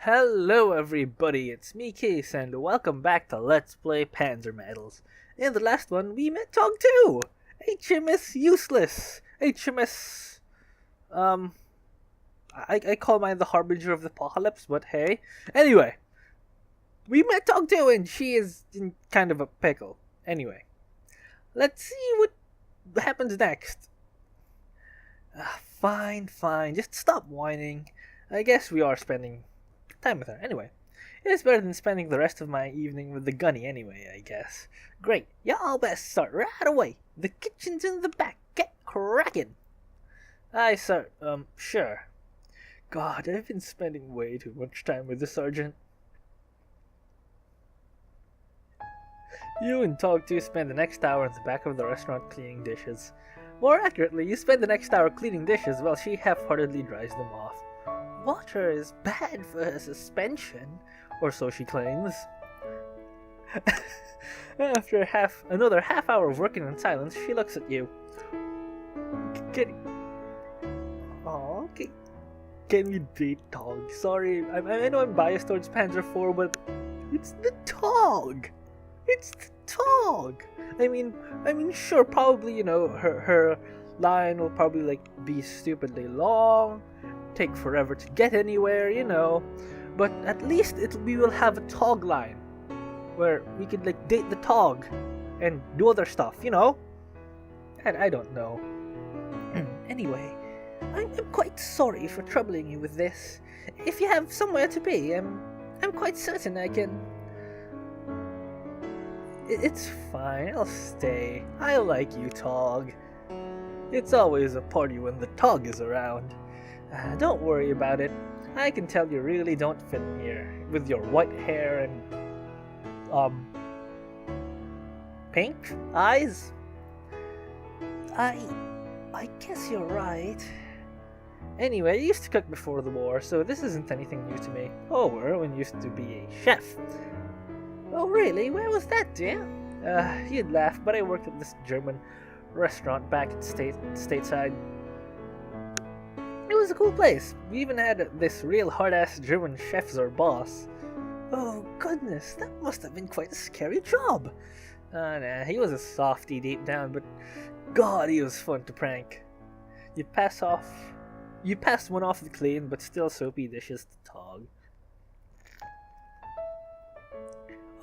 Hello everybody, it's me Keese, and welcome back to Let's Play Panzermadels. In the last one, we met TOG 2! HMS Useless! HMS... I call mine the Harbinger of the Apocalypse, but hey. Anyway, we met TOG 2 and she is in kind of a pickle. Anyway, let's see what happens next. Fine, just stop whining. I guess we are spending time with her. Anyway, it's better than spending the rest of my evening with the gunny anyway, I guess. Great, y'all best start right away. The kitchen's in the back. Get cracking. Aye, sir. Sure. God, I've been spending way too much time with the sergeant. You and TOG 2 spend the next hour in the back of the restaurant cleaning dishes. More accurately, you spend the next hour cleaning dishes while she half-heartedly dries them off. Water is bad for her suspension, or so she claims. After another half hour of working in silence, she looks at you. Can we date TOG? Sorry, I know I'm biased towards Panzer IV, but it's the TOG. It's the TOG. I mean, sure, probably, you know, her line will probably be stupidly long, take forever to get anywhere, you know, but at least we will have a TOG line where we could date the TOG and do other stuff, you know. And I don't know. Anyway, I'm quite sorry for troubling you with this. If you have somewhere to be, I'm quite certain I can. It's fine, I'll stay. I like you, TOG. It's always a party when the TOG is around. Don't worry about it. I can tell you really don't fit in here with your white hair and pink eyes. I guess you're right. Anyway, I used to cook before the war, so this isn't anything new to me. Oh, Erwin used to be a chef. Oh really? Where was that, dear? You'd laugh, but I worked at this German restaurant back at stateside. It was a cool place. We even had this real hard-ass German chef as our boss. Oh goodness, that must have been quite a scary job. Nah, he was a softie deep down, but God, he was fun to prank. You pass one off the clean, but still soapy dishes to TOG.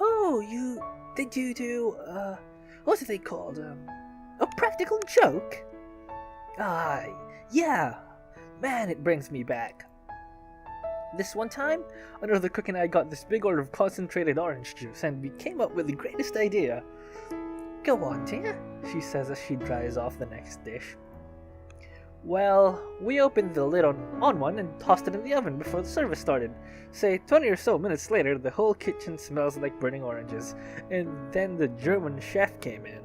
Oh, did you do, what are they called, a practical joke? Ah, yeah. Man, it brings me back. This one time, another cook and I got this big order of concentrated orange juice, and we came up with the greatest idea. Go on, dear, she says as she dries off the next dish. Well, we opened the lid on one and tossed it in the oven before the service started. Say, 20 or so minutes later, the whole kitchen smells like burning oranges, and then the German chef came in.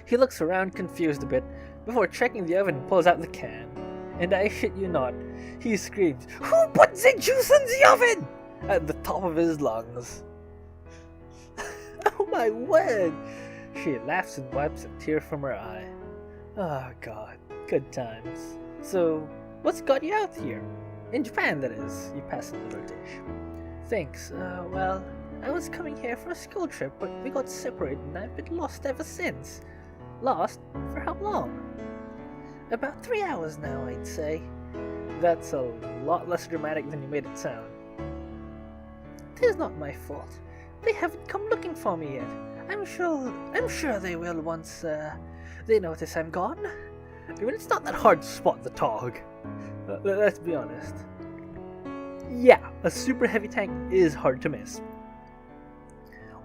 He looks around confused a bit, before checking the oven and pulls out the can. And I shit you not, he screams, "Who put the juice in the oven?" at the top of his lungs. Oh my word! She laughs and wipes a tear from her eye. Oh God, good times. So, what's got you out here? In Japan, that is. You pass another dish. Thanks, well, I was coming here for a school trip, but we got separated and I've been lost ever since. Lost? For how long? About 3 hours now, I'd say. That's a lot less dramatic than you made it sound. It's not my fault. They haven't come looking for me yet. I'm sure they will once, they notice I'm gone. I mean, it's not that hard to spot the TOG. Let's be honest. Yeah, a super heavy tank is hard to miss.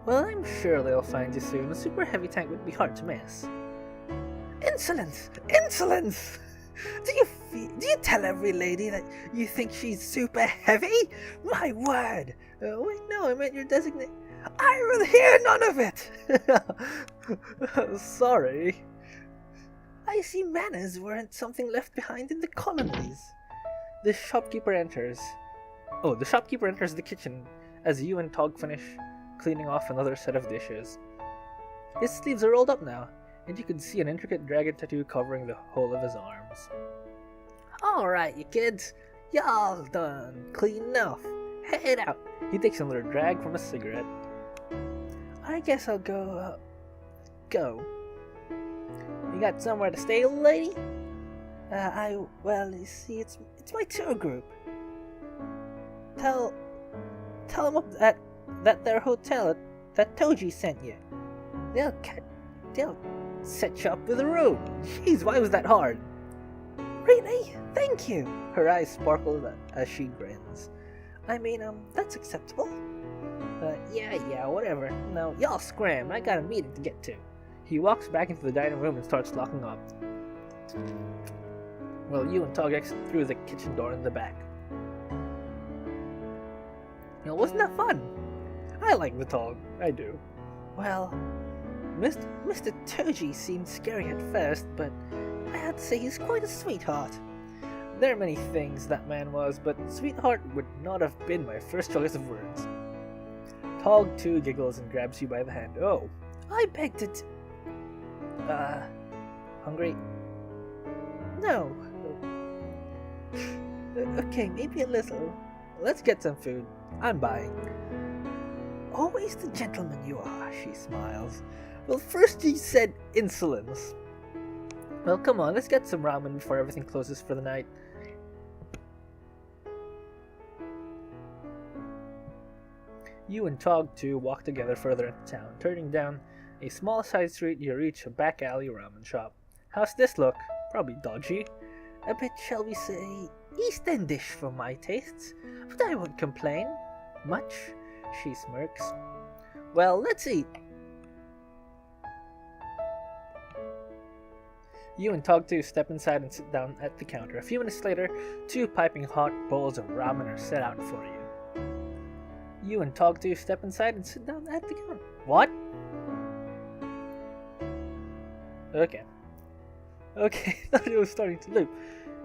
Well, I'm sure they'll find you soon. A super heavy tank would be hard to miss. Insolence! Insolence! Do you tell every lady that you think she's super heavy? My word! Wait, no, I meant your designate. I will hear none of it! Sorry. I see manners weren't something left behind in the colonies. The shopkeeper enters. Oh, the shopkeeper enters the kitchen as you and TOG finish cleaning off another set of dishes. His sleeves are rolled up now, and you can see an intricate dragon tattoo covering the whole of his arms. Alright, you kids. Y'all done clean enough. Head out. He takes another drag from a cigarette. I guess I'll go. You got somewhere to stay, lady? Well, you see, it's my tour group. Tell them up that their hotel that TOG sent you. They'll set you up with a room. Jeez, why was that hard? Really? Thank you. Her eyes sparkle as she grins. I mean, that's acceptable. Yeah, whatever. Now, y'all scram. I got a meeting to get to. He walks back into the dining room and starts locking up. Well, you and TOG exit through the kitchen door in the back. Wasn't that fun? I like the TOG. I do. Well, Mr. TOG seemed scary at first, but I had to say he's quite a sweetheart. There are many things that man was, but sweetheart would not have been my first choice of words. TOG too giggles and grabs you by the hand. Oh, I begged it. Hungry? No. Okay, maybe a little. Let's get some food. I'm buying. Always the gentleman you are, she smiles. Well, first you said insolence. Well, come on, let's get some ramen before everything closes for the night. You and TOG 2 walk together further into town. Turning down a small side street, you reach a back alley ramen shop. How's this look? Probably dodgy. A bit, shall we say, East Endish for my tastes, but I won't complain. Much? She smirks. Well, let's eat. You and TOG 2 step inside and sit down at the counter. A few minutes later, 2 piping hot bowls of ramen are set out for you. You and TOG 2 step inside and sit down at the counter. What? Okay, thought it was starting to loop.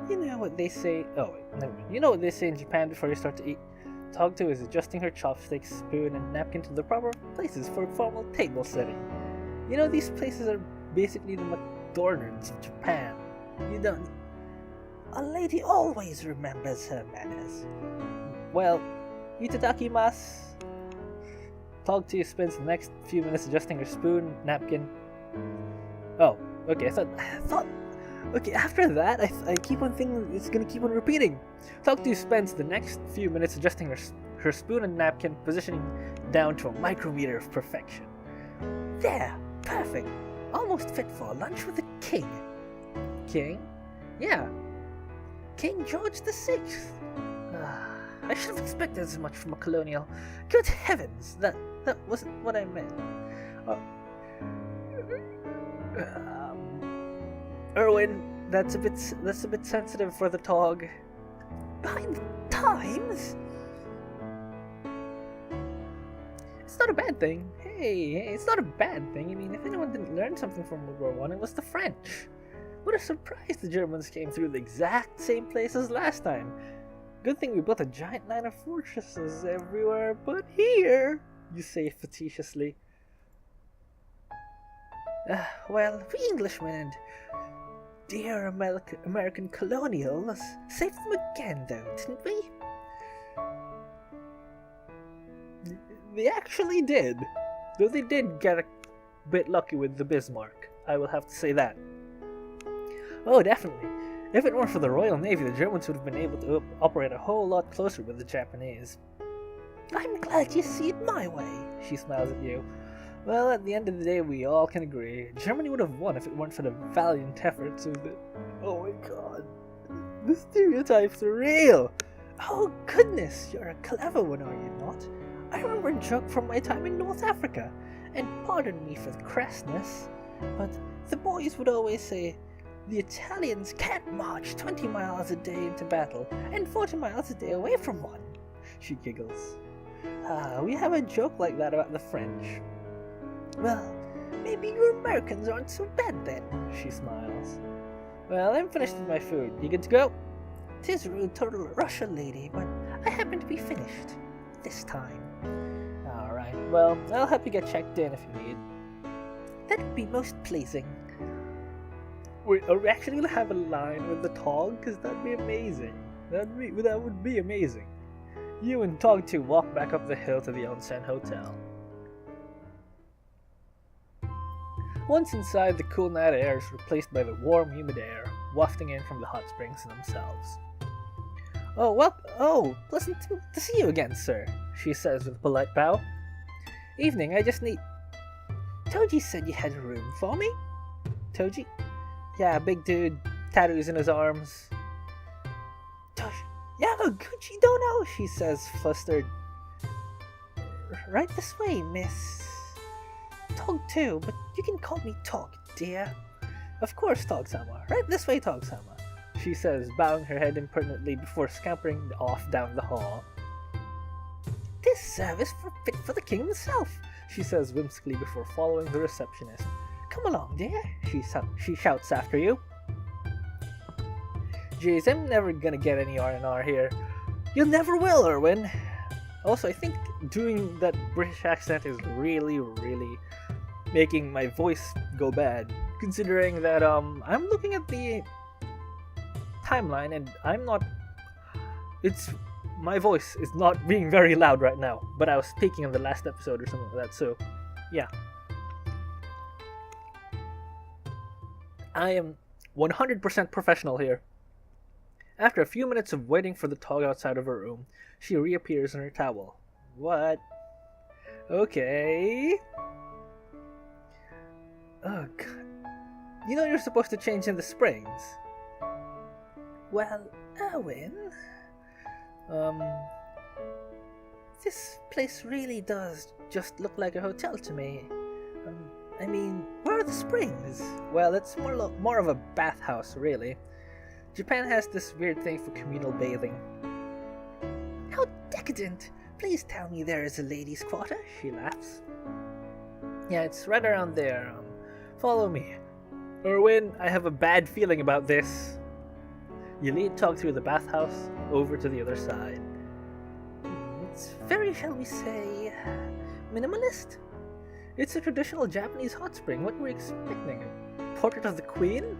You know what they say. Oh, wait, never mind. You know what they say in Japan before you start to eat. TOG 2 is adjusting her chopsticks, spoon, and napkin to the proper places for formal table setting. You know, these places are basically the McDonald's of Japan. You don't. A lady always remembers her manners. Well, itadakimasu. TOG 2 spends the next few minutes adjusting her spoon, napkin. Oh, okay, I thought. Okay, after that, I keep on thinking it's gonna keep on repeating. TOG 2 spends the next few minutes adjusting her spoon and napkin, positioning down to a micrometer of perfection. There, perfect. Almost fit for a lunch with the king. King? Yeah. King George VI. I should have expected as much from a colonial. Good heavens, that wasn't what I meant. Erwin, that's a bit sensitive for the TOG. Behind the times? It's not a bad thing. Hey, it's not a bad thing. I mean, if anyone didn't learn something from World War I, it was the French. What a surprise the Germans came through the exact same place as last time. Good thing we built a giant line of fortresses everywhere but here, you say facetiously. Well, we Englishmen and dear American colonials saved them again, though, didn't we? They actually did. Though they did get a bit lucky with the Bismarck, I will have to say that. Oh, definitely. If it weren't for the Royal Navy, the Germans would have been able to operate a whole lot closer with the Japanese. I'm glad you see it my way, she smiles at you. Well, at the end of the day, we all can agree. Germany would have won if it weren't for the valiant efforts of the... Oh my god. The stereotypes are real! Oh goodness, you're a clever one, are you not? I remember a joke from my time in North Africa, and pardon me for the crassness, but the boys would always say, the Italians can't march 20 miles a day into battle, and 40 miles a day away from one. She giggles. We have a joke like that about the French. Well, maybe you Americans aren't so bad then, she smiles. Well, I'm finished with my food. You good to go? 'Tis rude to rush a lady, but I happen to be finished. This time. Alright, well, I'll help you get checked in if you need. That'd be most pleasing. Wait, are we actually gonna have a line with the TOG? Because that'd be amazing. That would be amazing. You and Tog 2 walk back up the hill to the onsen hotel. Once inside, the cool night air is replaced by the warm, humid air wafting in from the hot springs themselves. Oh, pleasant to see you again, sir, she says with a polite bow. Evening, I just need... Toji said you had a room for me? Toji? Yeah, big dude, tattoos in his arms. Toji, yeah, Gucci don't know, she says, flustered. Right this way, miss... Tog 2, but you can call me Tog, dear. Of course, Tog-sama. Right this way, Tog-sama, she says, bowing her head impertinently before scampering off down the hall. This service fit for the king himself, she says whimsically before following the receptionist. Come along, dear, she shouts after you. Jeez, I'm never gonna get any R&R here. You never will, Erwin. Also, I think doing that British accent is really making my voice go bad, considering that I'm looking at the timeline and my voice is not being very loud right now, but I was speaking on the last episode or something like that, so yeah. I am 100% professional here. After a few minutes of waiting for the Tog outside of her room, she reappears in her towel. What? Okay. Oh god. You know you're supposed to change in the springs. Well, Erwin... This place really does just look like a hotel to me. I mean, where are the springs? Well, it's more of a bathhouse, really. Japan has this weird thing for communal bathing. How decadent! Please tell me there is a ladies' quarter, she laughs. Yeah, it's right around there. Follow me. Erwin, I have a bad feeling about this. You lead Tog through the bathhouse over to the other side. It's very, shall we say, minimalist? It's a traditional Japanese hot spring. What were you expecting? A portrait of the Queen?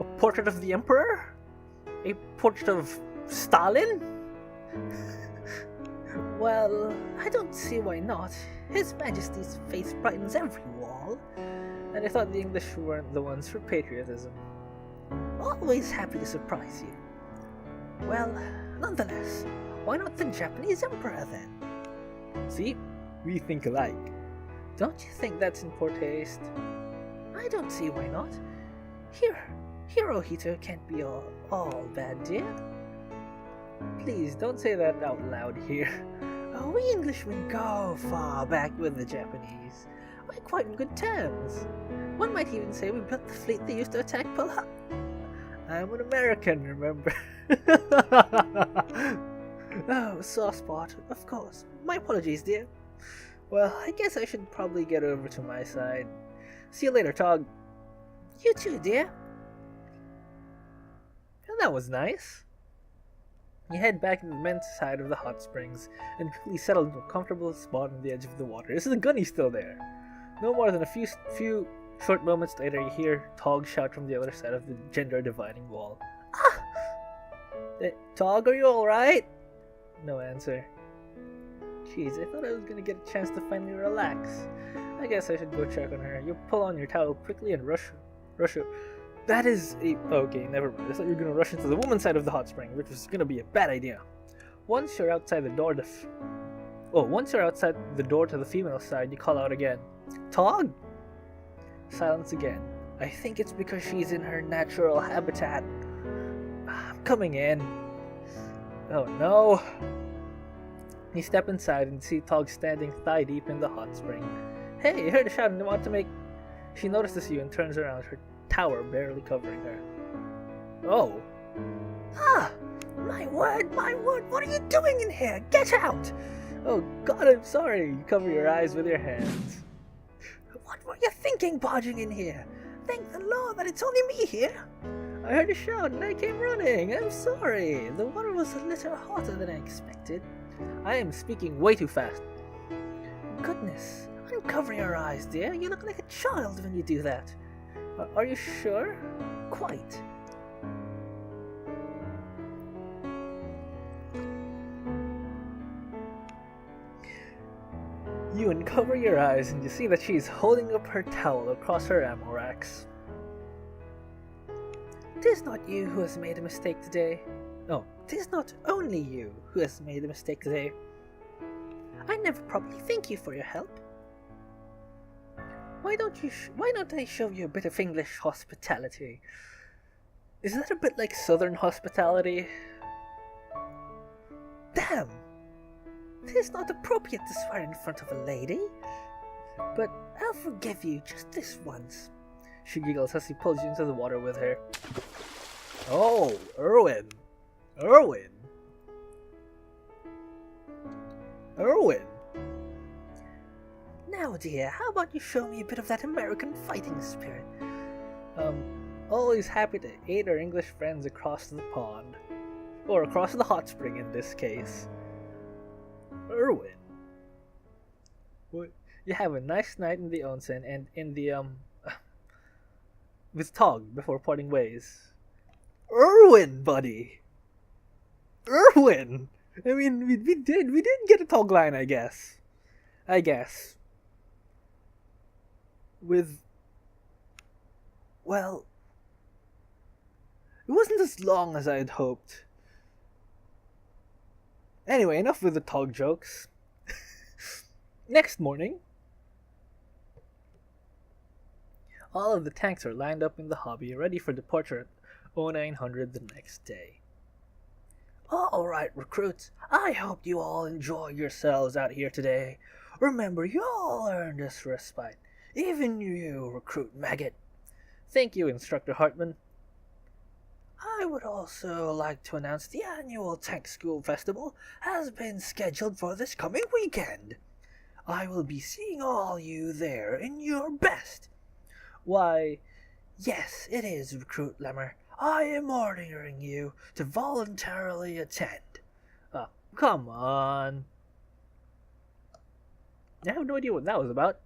A portrait of the Emperor? A portrait of Stalin? Well, I don't see why not. His Majesty's face brightens every wall. And I thought the English weren't the ones for patriotism. Always happy to surprise you. Well, nonetheless, why not the Japanese Emperor then? See, we think alike. Don't you think that's in poor taste? I don't see why not. Hirohito can't be all bad, dear. Please, don't say that out loud here. Oh, we Englishmen go far back with the Japanese. We're quite on good terms. One might even say we built the fleet that used to attack Pearl Harbor. I'm an American, remember? Oh, sore spot, of course. My apologies, dear. Well, I guess I should probably get over to my side. See you later, Tog. You too, dear. Well, that was nice. You head back to the men's side of the hot springs and quickly settle into a comfortable spot on the edge of the water. Is the gunny still there? No more than a few short moments later, you hear Tog shout from the other side of the gender dividing wall. Ah! Tog, are you alright? No answer. Jeez, I thought I was gonna get a chance to finally relax. I guess I should go check on her. You pull on your towel quickly and rush her. That is a... Okay, never mind. I thought you were gonna rush into the woman's side of the hot spring, which was gonna be a bad idea. Once you're outside the door to the female side, you call out again. Tog? Silence again. I think it's because she's in her natural habitat. I'm coming in. Oh no. You step inside and see Tog standing thigh deep in the hot spring. Hey, you heard a shout and want to make... She notices you and turns around, her tower barely covering her. Oh. Ah! My word, what are you doing in here? Get out! Oh god, I'm sorry. You cover your eyes with your hands. What were you thinking barging in here? Thank the Lord that it's only me here. I heard a shout and I came running. I'm sorry. The water was a little hotter than I expected. I am speaking way too fast. Goodness, uncover your eyes, dear. You look like a child when you do that. Are you sure? Quite. You uncover your eyes and you see that she's holding up her towel across her ammo racks. "'Tis not you who has made a mistake today. No, 'tis not only you who has made a mistake today. I never properly thank you for your help. Why don't I show you a bit of English hospitality? Is that a bit like Southern hospitality? Damn! 'Tis not appropriate to swear in front of a lady. But I'll forgive you just this once." She giggles as he pulls you into the water with her. "Oh, Erwin! Erwin! Erwin! Now, dear, how about you show me a bit of that American fighting spirit?" Always happy to aid our English friends across the pond. Or across the hot spring in this case. "Erwin, what? You have a nice night in the onsen and in the, with TOG before parting ways." "Erwin, buddy! Erwin! I mean, we did get a TOG line, I guess. With, well, it wasn't as long as I had hoped. Anyway, enough with the TOG jokes. Next morning, all of the tanks are lined up in the hobby, ready for departure at 0900 the next day. "Alright, recruits, I hope you all enjoy yourselves out here today. Remember, you all earned this respite. Even you, Recruit Maggot." "Thank you, Instructor Hartman." "I would also like to announce the annual Tank School Festival has been scheduled for this coming weekend. I will be seeing all you there in your best." "Why, yes, it is, Recruit Lemmer. I am ordering you to voluntarily attend." "Oh, come on. I have no idea what that was about."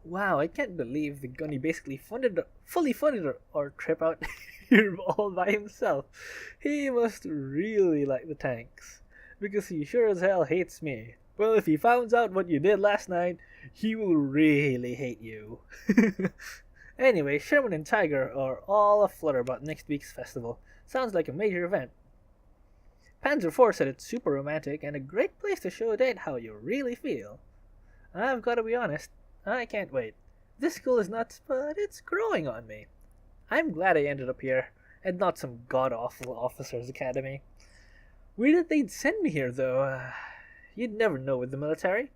Wow, I can't believe the Gunny basically fully funded our trip out here all by himself. He must really like the tanks, because he sure as hell hates me. Well, if he finds out what you did last night, he will really hate you. Anyway, Sherman and Tiger are all aflutter about next week's festival. Sounds like a major event. Panzer IV said it's super romantic and a great place to show a date how you really feel. I've got to be honest, I can't wait. This school is nuts, but it's growing on me. I'm glad I ended up here, and not some god-awful officer's academy. Weird that they'd send me here, though. You'd never know with the military.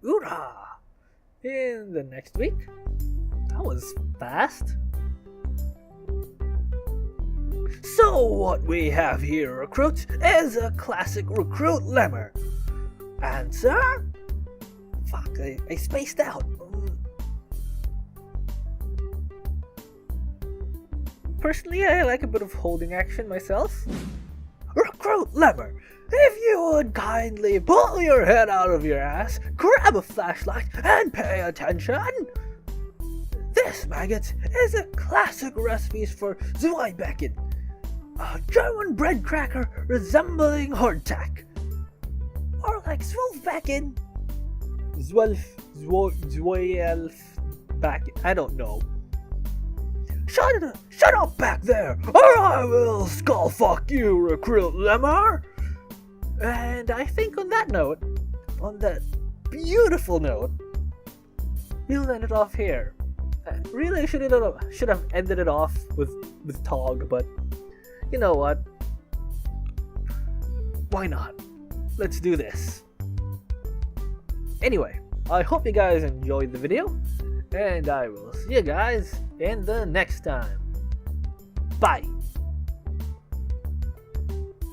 Hoorah! In the next week. That was fast. So what we have here, recruits, is a classic Recruit Lemmer. Answer? Fuck, I spaced out. Personally, I like a bit of holding action myself. Recruit Lemmer, if you would kindly pull your head out of your ass, grab a flashlight, and pay attention. This, maggots, is a classic recipe for Zweibecken, a German bread cracker resembling hardtack. Or like Zwölfbecken. Zwölfbecken. I don't know. Shut up back there, or I will skullfuck you, Recruit Lemmer! And I think on that note, on that beautiful note, we'll end it off here. Really, I should have ended it off with TOG, but you know what? Why not? Let's do this. Anyway, I hope you guys enjoyed the video, and I will see you guys in the next time. Bye!